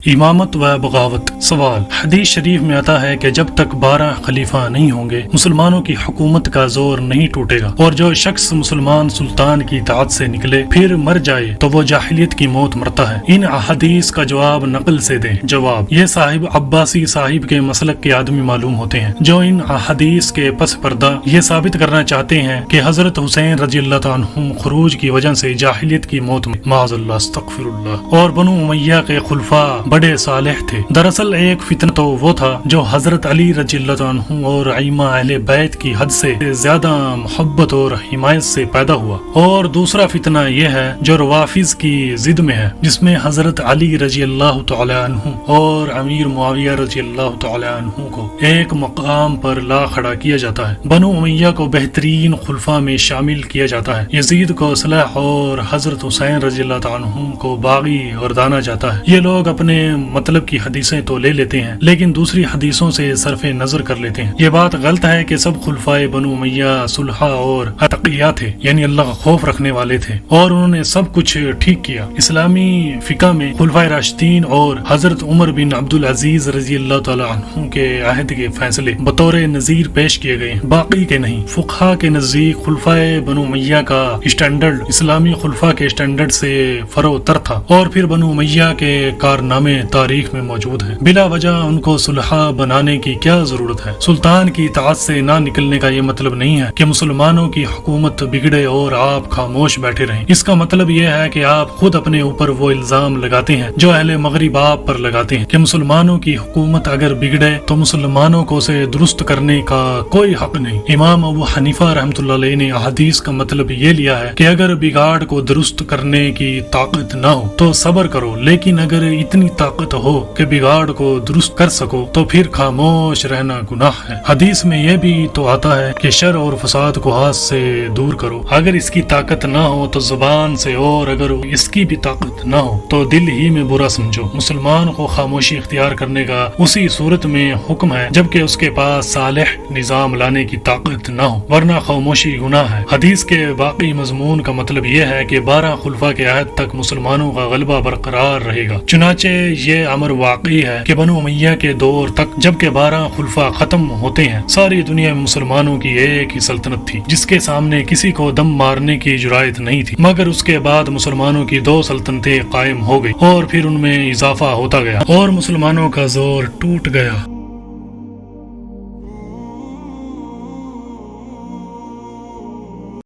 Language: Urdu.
امامت و بغاوت۔ سوال، حدیث شریف میں آتا ہے کہ جب تک 12 خلیفہ نہیں ہوں گے مسلمانوں کی حکومت کا زور نہیں ٹوٹے گا، اور جو شخص مسلمان سلطان کی اطاعت سے نکلے پھر مر جائے تو وہ جاہلیت کی موت مرتا ہے۔ ان احادیث کا جواب نقل سے دیں۔ جواب، یہ صاحب عباسی صاحب کے مسلک کے آدمی معلوم ہوتے ہیں جو ان احادیث کے پس پردہ یہ ثابت کرنا چاہتے ہیں کہ حضرت حسین رضی اللہ عنہ خروج کی وجہ سے جاہلیت کی موت میں معاذ اللہ استغفر اللہ، اور بنو امیہ کے خلفاء بڑے صالح تھے۔ دراصل ایک فتنہ تو وہ تھا جو حضرت علی رضی اللہ عنہ اور ائمہ اہل بیت کی حد سے زیادہ محبت اور حمایت سے پیدا ہوا، اور دوسرا فتنہ یہ ہے جو روافض کی ضد میں ہے، جس میں حضرت علی رضی اللہ تعالی عنہ اور امیر معاویہ رضی اللہ تعالی عنہ کو ایک مقام پر لا کھڑا کیا جاتا ہے۔ بنو امیہ کو بہترین خلفاء میں شامل کیا جاتا ہے، یزید کو صلح اور حضرت حسین رضی اللہ عنہ کو باغی گردانا جاتا ہے۔ یہ لوگ اپنے مطلب کی حدیثیں تو لے لیتے ہیں لیکن دوسری حدیثوں سے صرف نظر کر لیتے ہیں۔ یہ بات غلط ہے کہ سب خلفائے بنو امیہ صلحاء اور اتقیاء تھے، یعنی اللہ کا خوف رکھنے والے تھے، اور انہوں نے سب کچھ ٹھیک کیا۔ اسلامی فقہ میں خلفائے راشدین اور حضرت عمر بن عبدالعزیز رضی اللہ تعالی عنہ کے عہد کے فیصلے بطور نظیر پیش کیے گئے ہیں، باقی کے نہیں۔ فقہا کے نزدیک خلفائے بنو امیہ کا اسٹینڈرڈ اسلامی خلفاء کے اسٹینڈرڈ سے فروتر تھا، اور پھر بنو امیہ کے کارنامے تاریخ میں موجود ہیں۔ بلا وجہ ان کو صلحاء بنانے کی کیا ضرورت ہے؟ سلطان کی اطاعت سے نہ نکلنے کا یہ مطلب نہیں ہے کہ مسلمانوں کی حکومت بگڑے اور آپ خاموش بیٹھے رہیں۔ اس کا مطلب یہ ہے کہ آپ خود اپنے اوپر وہ الزام لگاتے ہیں جو اہل مغرب آپ پر لگاتے ہیں کہ مسلمانوں کی حکومت اگر بگڑے تو مسلمانوں کو اسے درست کرنے کا کوئی حق نہیں۔ امام ابو حنیفہ رحمۃ اللہ علیہ نے احادیث کا مطلب یہ لیا ہے کہ اگر بگاڑ کو درست کرنے کی طاقت نہ ہو تو صبر کرو، لیکن اگر اتنی طاقت ہو کہ بگاڑ کو درست کر سکو تو پھر خاموش رہنا گناہ ہے۔ حدیث میں یہ بھی تو آتا ہے کہ شر اور فساد کو ہاتھ سے دور کرو، اگر اس کی طاقت نہ ہو تو زبان سے، اور اگر اس کی بھی طاقت نہ ہو تو دل ہی میں برا سمجھو۔ مسلمان کو خاموشی اختیار کرنے کا اسی صورت میں حکم ہے جبکہ اس کے پاس صالح نظام لانے کی طاقت نہ ہو، ورنہ خاموشی گناہ ہے۔ حدیث کے باقی مضمون کا مطلب یہ ہے کہ 12 خلفاء کے عہد تک مسلمانوں کا غلبہ برقرار رہے گا، چنانچہ یہ امر واقعی ہے کہ بنو امیہ کے دور تک جبکہ 12 خلفاء ختم ہوتے ہیں ساری دنیا میں مسلمانوں کی ایک ہی سلطنت تھی جس کے سامنے کسی کو دم مارنے کی جرأت نہیں تھی، مگر اس کے بعد مسلمانوں کی 2 سلطنتیں قائم ہو گئی اور پھر ان میں اضافہ ہوتا گیا اور مسلمانوں کا زور ٹوٹ گیا۔